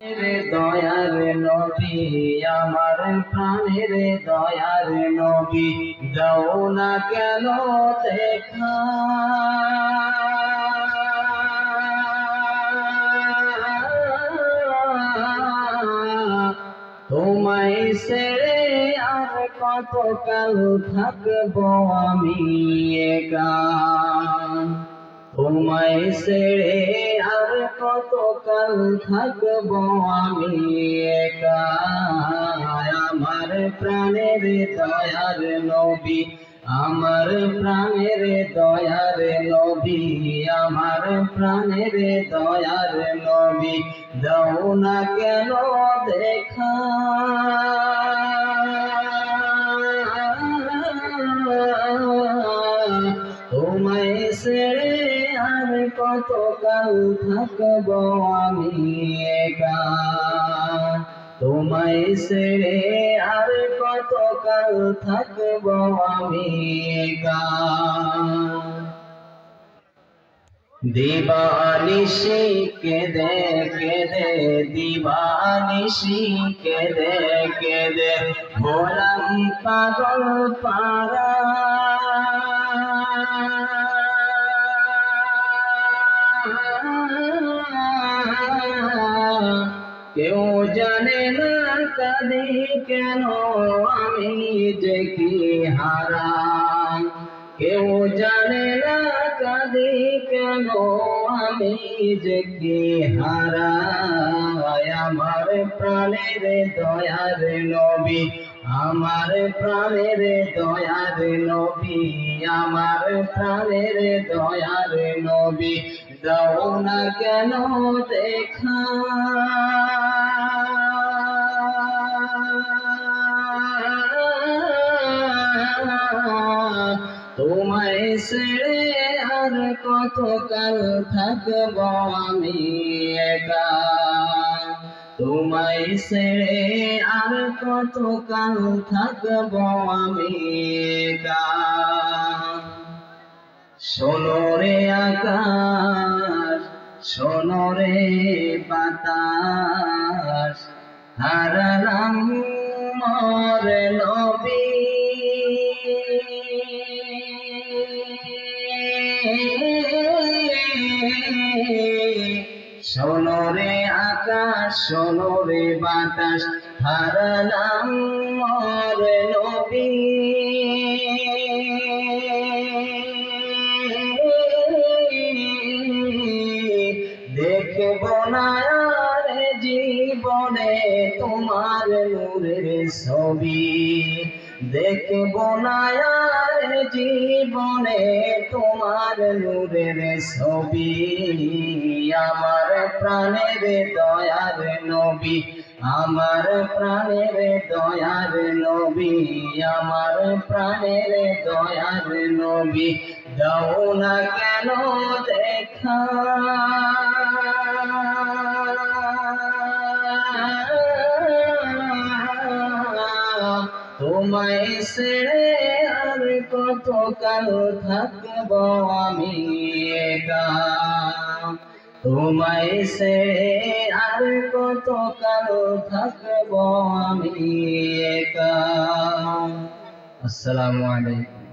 দয়ার নবী আমার প্রাণের দয়ার নবী দাও না কেন দেখা তোমায় ছেড়ে আর কতকাল থাকবো আমি একা তোমায় ছেড়ে আর কতকাল থাকবো আমি একা আমার প্রাণের দয়ার নবী আমার প্রাণের দয়ার নবী আমার প্রাণের দয়ার নবী দাও না কেন দেখা তোমায় ছেড়ে আর কতকাল থাকবো আমি একা তোমায় ছেড়ে আর কতকাল থাকবো আমি একা দিবানিশি কেঁদে কেঁদে দিবানিশি কেঁদে কেঁদে হলাম পাগল পারা কেউ জানে না কাঁদি কেন আমি যে কি হারা কেউ জানে না কাঁদি কেন আমি যে কি হারা আমার প্রাণের দয়ার নবী আমার প্রাণের দয়ার নবী আমার প্রাণের দয়ার নবী দাও না কেন দেখা তোমায় ছেড়ে আর কতকাল থাকবো আমি একা তোমায় ছেড়ে আর কতকাল থাকবো আমি একা শোনো রে আকাশ শোনো রে বাতাস হারালাম মোর নবী শোনো রে আকাশ শোনো রে বাতাস হারালাম মোর নবী দেখব না আর জীবনে তোমার নূরের ছবি দেখব না আর জীবনে তোমার নূরের ছবি আমার প্রাণের দয়ার নবী আমার প্রাণের দয়ার নবী আমার প্রাণের দয়ার নবী দাও না কেন দেখা তোমায় ছেড়ে আর কতকাল থাকবো আমি একা তোমায় ছেড়ে আর কতকাল থাকবো আমি একা। আসসালামু আলাইকুম।